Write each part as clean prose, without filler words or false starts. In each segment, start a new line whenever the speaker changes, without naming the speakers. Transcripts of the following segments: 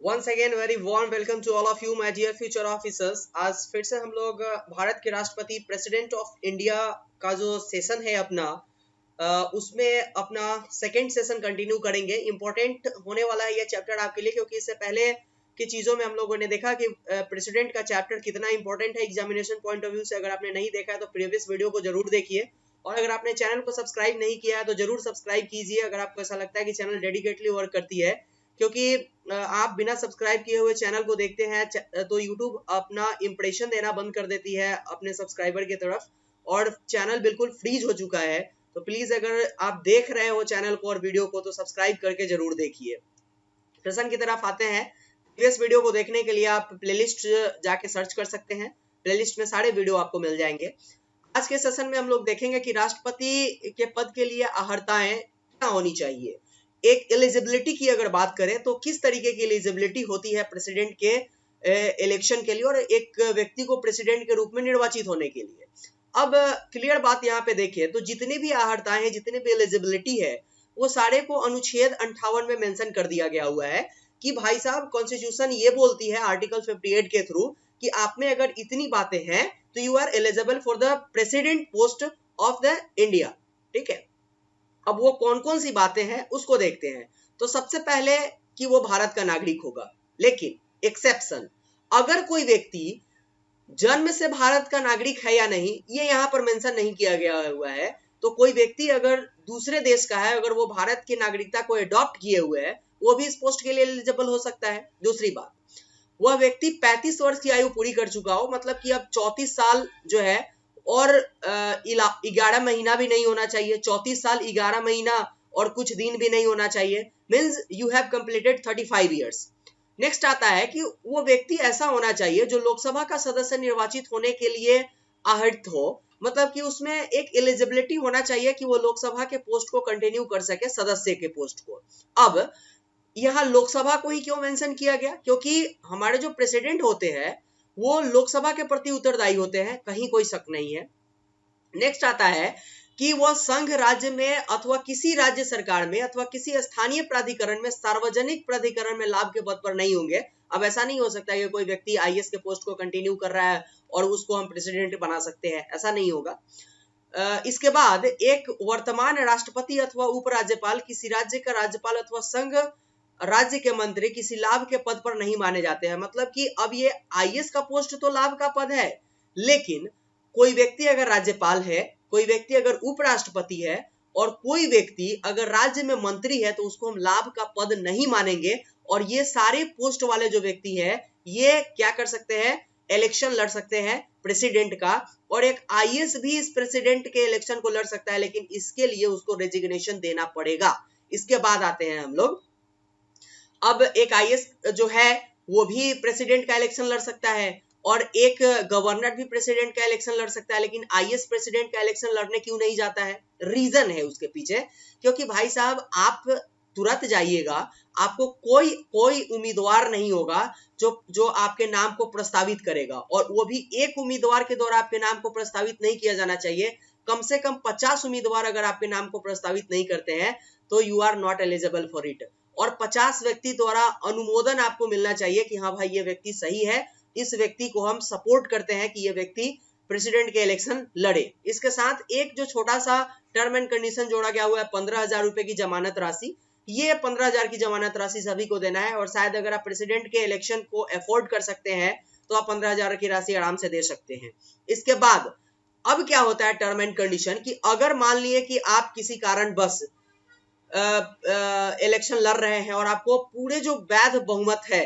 Once again very warm welcome to all of you my dear future officers. आज फिर से हम लोग भारत के राष्ट्रपति प्रेसिडेंट ऑफ इंडिया का जो सेशन है अपना उसमें अपना सेकंड सेशन कंटिन्यू करेंगे। इंपॉर्टेंट होने वाला है ये चैप्टर आपके लिए, क्योंकि इससे पहले की चीज़ों में हम लोगों ने देखा कि प्रेसिडेंट का चैप्टर कितना इंपॉर्टेंट है एग्जामिनेशन पॉइंट ऑफ व्यू से। अगर आपने नहीं देखा है तो प्रीवियस वीडियो को जरूर देखिए, और अगर आपने चैनल को सब्सक्राइब नहीं किया है तो जरूर सब्सक्राइब कीजिए अगर आपको ऐसा लगता है कि चैनल डेडिकेटली वर्क करती है। क्योंकि आप बिना सब्सक्राइब किए हुए चैनल को देखते हैं तो YouTube अपना इंप्रेशन देना बंद कर देती है अपने सब्सक्राइबर की तरफ, और चैनल बिल्कुल फ्रीज हो चुका है। तो प्लीज अगर आप देख रहे हो चैनल को और वीडियो को तो सब्सक्राइब करके जरूर देखिए। प्रश्न की तरफ आते हैं। प्रीवियस वीडियो को देखने के लिए आप प्लेलिस्ट जाके सर्च कर सकते हैं, प्लेलिस्ट में सारे वीडियो आपको मिल जाएंगे। आज के सेशन में हम लोग देखेंगे कि राष्ट्रपति के पद के लिए अर्हताएं क्या होनी चाहिए। एक एलिजिबिलिटी की अगर बात करें तो किस तरीके की एलिजिबिलिटी होती है प्रेसिडेंट के इलेक्शन के लिए और एक व्यक्ति को प्रेसिडेंट के रूप में निर्वाचित होने के लिए। अब क्लियर बात यहाँ पे देखिए तो जितनी भी अर्हताएं हैं, जितनी भी एलिजिबिलिटी है, वो सारे को अनुच्छेद 58 में मेंशन कर दिया गया हुआ है कि भाई साहब कॉन्स्टिट्यूशन ये बोलती है आर्टिकल 58 के थ्रू कि आप में अगर इतनी बातें हैं तो you are eligible for the president post of the India. ठीक है, अब वो कौन कौन सी बातें हैं उसको देखते हैं। तो सबसे पहले कि वो भारत का नागरिक होगा, लेकिन एक्सेप्शन अगर कोई व्यक्ति जन्म से भारत का नागरिक है या नहीं ये यहाँ पर मेंशन नहीं किया गया हुआ है। तो कोई व्यक्ति अगर दूसरे देश का है, अगर वो भारत की नागरिकता को अडॉप्ट किए हुए है, वो भी इस पोस्ट के लिए एलिजिबल हो सकता है। दूसरी बात, वह व्यक्ति 35 वर्ष की आयु पूरी कर चुका हो, मतलब कि अब 34 साल जो है और 11 महीना भी नहीं होना चाहिए, 34 साल 11 महीना और कुछ दिन भी नहीं होना चाहिए, means you have completed 35 years. Next आता है कि वो व्यक्ति ऐसा होना चाहिए जो लोकसभा का सदस्य निर्वाचित होने के लिए आहरित हो, मतलब कि उसमें एक एलिजिबिलिटी होना चाहिए कि वो लोकसभा के पोस्ट को कंटिन्यू कर सके, सदस्य के पोस्ट को। अब यहाँ लोकसभा को ही क्यों मेंशन किया गया? क्योंकि हमारे जो प्रेसिडेंट होते हैं वो लोकसभा के प्रति उत्तरदायी होते हैं, कहीं कोई शक नहीं है। नेक्स्ट आता है कि वह संघ राज्य में अथवा किसी राज्य सरकार में अथवा किसी स्थानीय प्राधिकरण में, सार्वजनिक प्राधिकरण में लाभ के पद पर नहीं होंगे। अब ऐसा नहीं हो सकता कि कोई व्यक्ति आईएएस के पोस्ट को कंटिन्यू कर रहा है और उसको हम प्रेसिडेंट बना सकते हैं, ऐसा नहीं होगा। इसके बाद एक वर्तमान राष्ट्रपति अथवा उपराज्यपाल किसी राज्य का राज्यपाल अथवा संघ राज्य के मंत्री किसी लाभ के पद पर नहीं माने जाते हैं। मतलब कि अब ये आईएएस का पोस्ट तो लाभ का पद है, लेकिन कोई व्यक्ति अगर राज्यपाल है, कोई व्यक्ति अगर उपराष्ट्रपति है और कोई व्यक्ति अगर राज्य में मंत्री है तो उसको हम लाभ का पद नहीं मानेंगे। और ये सारे पोस्ट वाले जो व्यक्ति है ये क्या कर सकते हैं? इलेक्शन लड़ सकते हैं प्रेसिडेंट का, और एक आईएएस भी इस प्रेसिडेंट के इलेक्शन को लड़ सकता है, लेकिन इसके लिए उसको रेजिग्नेशन देना पड़ेगा। इसके बाद आते हैं हम लोग, अब एक आईएएस जो है वो भी प्रेसिडेंट का इलेक्शन लड़ सकता है और एक गवर्नर भी प्रेसिडेंट का इलेक्शन लड़ सकता है, लेकिन आईएएस प्रेसिडेंट का इलेक्शन लड़ने क्यों नहीं जाता है? रीजन है उसके पीछे, क्योंकि भाई साहब आप तुरंत जाइएगा, आपको कोई उम्मीदवार नहीं होगा जो आपके नाम को प्रस्तावित करेगा, और वो भी एक उम्मीदवार के द्वारा आपके नाम को प्रस्तावित नहीं किया जाना चाहिए। कम से कम 50 उम्मीदवार अगर आपके नाम को प्रस्तावित नहीं करते हैं तो you are not eligible for it, और 50 व्यक्ति द्वारा अनुमोदन आपको मिलना चाहिए कि हाँ भाई ये व्यक्ति सही है, इस व्यक्ति को हम सपोर्ट करते हैं कि ये व्यक्ति प्रेसिडेंट के इलेक्शन लड़े। इसके साथ एक जो छोटा सा टर्म एंड कंडीशन जोड़ा गया हुआ है 15,000 रुपए की जमानत राशि, ये 15,000 की जमानत राशि सभी को देना है, और शायद अगर आप प्रेसिडेंट के इलेक्शन को अफोर्ड कर सकते हैं तो आप 15,000 की राशि आराम से दे सकते हैं। इसके बाद अब क्या होता है टर्म एंड कंडीशन कि अगर मान लिए कि आप किसी कारण बस इलेक्शन लड़ रहे हैं और आपको पूरे जो वैध बहुमत है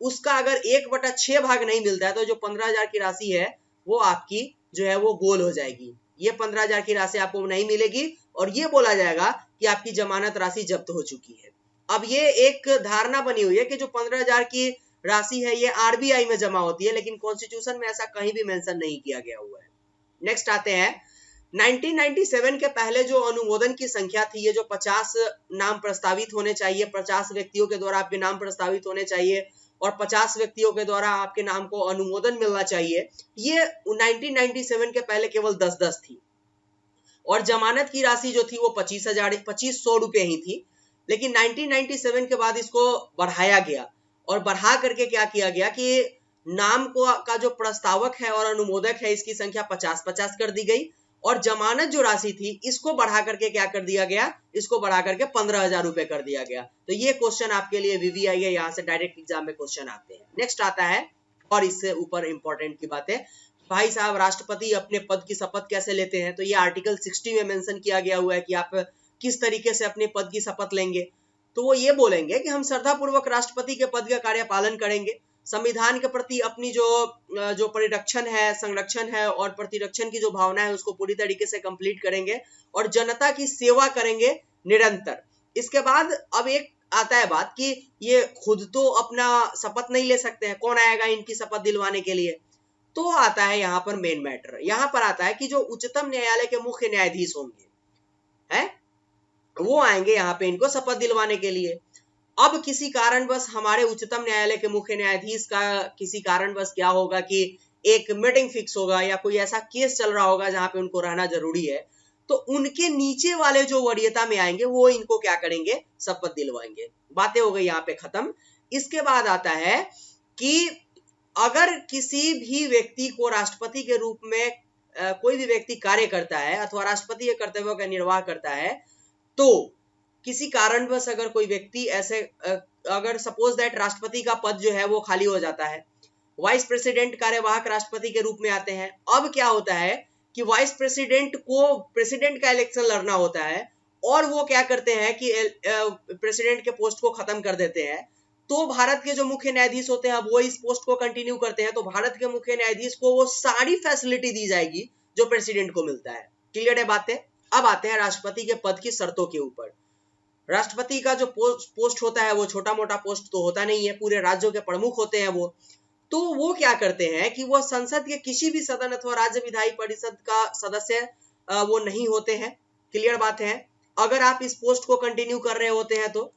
उसका अगर 1/6 भाग नहीं मिलता है तो जो 15,000 की राशि है वो आपकी जो है वो गोल हो जाएगी। ये 15,000 की राशि आपको नहीं मिलेगी और ये बोला जाएगा कि आपकी जमानत राशि जब्त हो चुकी है। अब ये एक धारणा बनी हुई है कि जो 15,000 की राशि है ये आरबीआई में जमा होती है, लेकिन कॉन्स्टिट्यूशन में ऐसा कहीं भी मेंशन नहीं किया गया हुआ है। नेक्स्ट आते हैं 1997 के पहले जो अनुमोदन की संख्या थी, ये जो 50 नाम प्रस्तावित होने चाहिए, 50 व्यक्तियों के द्वारा आपके नाम प्रस्तावित होने चाहिए और 50 व्यक्तियों के द्वारा आपके नाम को अनुमोदन मिलना चाहिए, ये 1997 के पहले केवल 10-10 थी, और जमानत की राशि जो थी वो 25,100 रुपए ही थी। लेकिन 1997 के बाद इसको बढ़ाया गया और बढ़ा करके क्या किया गया कि नाम को का जो प्रस्तावक है और अनुमोदक है इसकी संख्या 50-50 कर दी गई, और जमानत जो राशि थी इसको बढ़ा करके क्या कर दिया गया, इसको बढ़ा करके 15,000 रुपए कर दिया गया। तो ये क्वेश्चन आपके लिए VVI है, यहाँ से डायरेक्ट एग्जाम में क्वेश्चन आते हैं। नेक्स्ट आता है, और इससे ऊपर इंपॉर्टेंट की बात है, भाई साहब राष्ट्रपति अपने पद की शपथ कैसे लेते हैं। तो ये आर्टिकल 60 में मेंशन किया गया हुआ है कि आप किस तरीके से अपने पद की शपथ लेंगे। तो वो ये बोलेंगे कि हम श्रद्धापूर्वक राष्ट्रपति के पद का कार्य पालन करेंगे, संविधान के प्रति अपनी जो परिरक्षण है, संरक्षण है और प्रतिरक्षण की जो भावना है उसको पूरी तरीके से कंप्लीट करेंगे, और जनता की सेवा करेंगे निरंतर। इसके बाद अब एक आता है बात कि ये खुद तो अपना शपथ नहीं ले सकते हैं, कौन आएगा इनकी शपथ दिलवाने के लिए। तो आता है यहाँ पर मेन मैटर, यहाँ पर आता है कि जो उच्चतम न्यायालय के मुख्य न्यायाधीश होंगे है वो आएंगे यहाँ पे इनको शपथ दिलवाने के लिए। अब किसी कारणवश हमारे उच्चतम न्यायालय के मुख्य न्यायाधीश का किसी कारणवश क्या होगा कि एक मीटिंग फिक्स होगा या कोई ऐसा केस चल रहा होगा जहां पे उनको रहना जरूरी है, तो उनके नीचे वाले जो वरीयता में आएंगे वो इनको क्या करेंगे, शपथ दिलवाएंगे। बातें हो गई यहाँ पे खत्म। इसके बाद आता है कि अगर किसी भी व्यक्ति को राष्ट्रपति के रूप में कोई भी व्यक्ति कार्य करता है अथवा राष्ट्रपति के कर्तव्यों का निर्वाह करता है, तो किसी कारणवश अगर कोई व्यक्ति ऐसे अगर सपोज दैट राष्ट्रपति का पद जो है वो खाली हो जाता है, वाइस प्रेसिडेंट कार्यवाहक राष्ट्रपति के रूप में आते हैं। अब क्या होता है कि वाइस प्रेसिडेंट को प्रेसिडेंट का इलेक्शन लड़ना होता है और वो क्या करते हैं कि प्रेसिडेंट के पोस्ट को खत्म कर देते हैं। तो भारत के जो मुख्य न्यायाधीश होते हैं वो इस पोस्ट को कंटिन्यू करते हैं, तो भारत के मुख्य न्यायाधीश को वो सारी फैसिलिटी दी जाएगी जो प्रेसिडेंट को मिलता है। क्लियर है बातें। अब आते हैं राष्ट्रपति के पद की शर्तों के ऊपर। राष्ट्रपति का जो पोस्ट होता है वो छोटा मोटा पोस्ट तो होता नहीं है, पूरे राज्यों के प्रमुख होते हैं वो। तो वो क्या करते हैं कि वो संसद के किसी भी सदन अथवा राज्य विधायी परिषद का सदस्य वो नहीं होते हैं। क्लियर बात है। अगर आप इस पोस्ट को कंटिन्यू कर रहे होते हैं तो,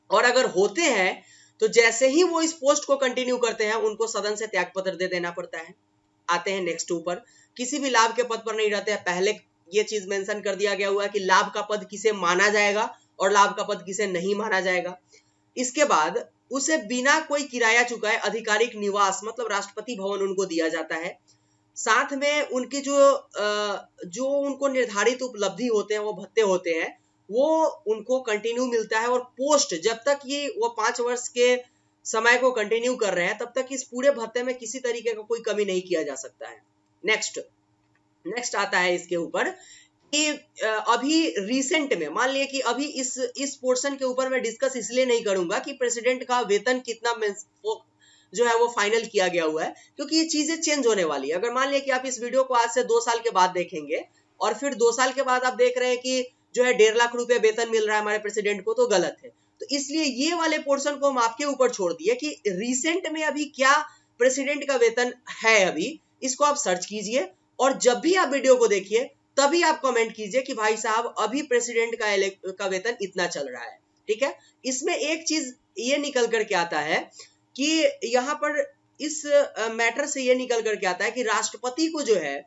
और अगर होते हैं तो जैसे ही वो इस पोस्ट को कंटिन्यू करते हैं उनको सदन से त्यागपत्र दे देना पड़ता है। आते हैं नेक्स्ट ऊपर, किसी भी लाभ के पद पर नहीं रहते हैं। पहले ये चीज मेंशन कर दिया गया हुआ है कि लाभ का पद किसे माना जाएगा और लाभ का पद किसे नहीं माना जाएगा। इसके बाद उसे बिना कोई किराया चुकाए आधिकारिक निवास मतलब राष्ट्रपति भवन उनको दिया जाता है। साथ में उनकी जो उनको निर्धारित उपलब्धि होते हैं, वो भत्ते होते हैं, वो उनको कंटिन्यू मिलता है। और पोस्ट जब तक ये वो 5 वर्ष के समय को कंटिन्यू कर रहे हैं तब तक इस पूरे भत्ते में किसी तरीके का कोई कमी नहीं किया जा सकता है। नेक्स्ट आता है इसके ऊपर कि अभी रिसेंट में मान लिया कि अभी इस पोर्शन के ऊपर मैं डिस्कस इसलिए नहीं करूंगा कि प्रेसिडेंट का वेतन कितना जो है वो फाइनल किया गया हुआ है, क्योंकि ये चीजें चेंज होने वाली है। अगर मान लिया कि आप इस वीडियो को आज से 2 साल के बाद देखेंगे और फिर 2 साल के बाद आप देख रहे हैं कि जो है 1.5 लाख रुपए वेतन मिल रहा है हमारे प्रेसिडेंट को, तो गलत है। तो इसलिए ये वाले पोर्शन को हम आपके ऊपर छोड़ दिए कि रिसेंट में अभी क्या प्रेसिडेंट का वेतन है, अभी इसको आप सर्च कीजिए और जब भी आप वीडियो को देखिए तभी आप कमेंट कीजिए कि भाई साहब अभी प्रेसिडेंट का वेतन इतना चल रहा है। ठीक है। इसमें एक चीज ये निकल करके आता है कि यहाँ पर इस मैटर से ये निकल करके आता है कि राष्ट्रपति को जो है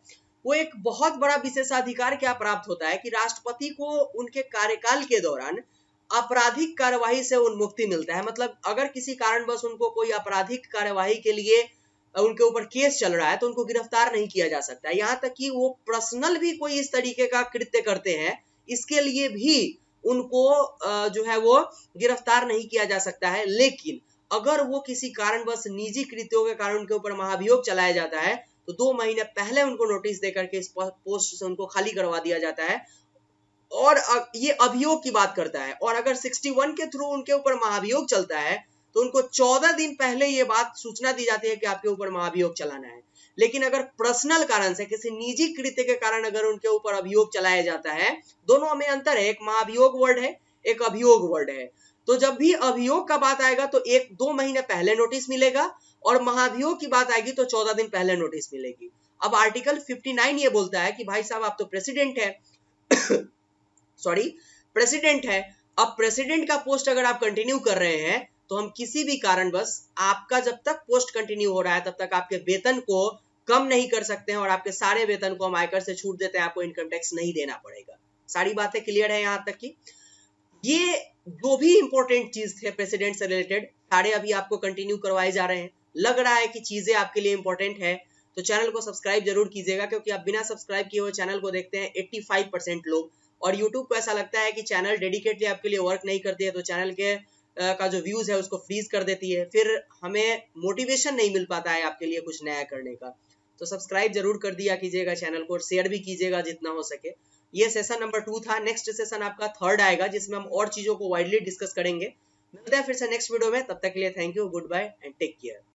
वो एक बहुत बड़ा विशेषाधिकार क्या प्राप्त होता है कि राष्ट्रपति को उनके कार्यकाल के दौरान आपराधिक कार्यवाही से उन्मुक्ति मिलता है। मतलब अगर किसी कारणवश उनको कोई आपराधिक कार्यवाही के लिए उनके ऊपर केस चल रहा है तो उनको गिरफ्तार नहीं किया जा सकता है। यहाँ तक कि वो पर्सनल भी कोई इस तरीके का कृत्य करते हैं, इसके लिए भी उनको जो है वो गिरफ्तार नहीं किया जा सकता है। लेकिन अगर वो किसी कारणवश निजी कृत्यों के कारण उनके ऊपर महाभियोग चलाया जाता है तो 2 महीने पहले उनको नोटिस देकर के इस पोस्ट से उनको खाली करवा दिया जाता है। और ये अभियोग की बात करता है। और अगर 61 के थ्रू उनके ऊपर महाभियोग चलता है तो उनको 14 दिन पहले ये बात सूचना दी जाती है कि आपके ऊपर महाभियोग चलाना है। लेकिन अगर पर्सनल कारण से किसी निजी कृत्य के कारण अगर उनके ऊपर अभियोग चलाया जाता है, दोनों में अंतर है। एक महाभियोग वर्ड है, एक अभियोग वर्ड है। तो जब भी अभियोग का बात आएगा तो 1-2 महीने पहले नोटिस मिलेगा और महाभियोग की बात आएगी तो 14 दिन पहले नोटिस मिलेगी। अब आर्टिकल 59 ये बोलता है कि भाई साहब आप तो प्रेसिडेंट है प्रेसिडेंट है। अब प्रेसिडेंट का पोस्ट अगर आप कंटिन्यू कर रहे हैं तो हम किसी भी कारणवश आपका जब तक पोस्ट कंटिन्यू हो रहा है तब तक आपके वेतन को कम नहीं कर सकते हैं और आपके सारे वेतन को हम आयकर से छूट देते हैं, आपको इनकम टैक्स नहीं देना पड़ेगा। सारी बातें क्लियर है यहाँ तक की। ये जो भी इंपॉर्टेंट चीज थे प्रेसिडेंट से रिलेटेड सारे अभी आपको कंटिन्यू करवाए जा रहे हैं। लग रहा है कि चीजें आपके लिए इंपॉर्टेंट है तो चैनल को सब्सक्राइब जरूर कीजिएगा, क्योंकि आप बिना सब्सक्राइब किए हुए चैनल को देखते हैं 85% लोग, और यूट्यूब को ऐसा लगता है कि चैनल डेडिकेटली आपके लिए वर्क नहीं करती है, तो चैनल के का जो व्यूज है उसको फ्रीज कर देती है, फिर हमें मोटिवेशन नहीं मिल पाता है आपके लिए कुछ नया करने का। तो सब्सक्राइब जरूर कर दिया कीजिएगा चैनल को, और शेयर भी कीजिएगा जितना हो सके। ये सेशन नंबर 2 था। नेक्स्ट सेशन आपका 3rd आएगा, जिसमें हम और चीजों को वाइडली डिस्कस करेंगे। मिलते हैं फिर से नेक्स्ट वीडियो में, तब तक के लिए thank you, goodbye and take care.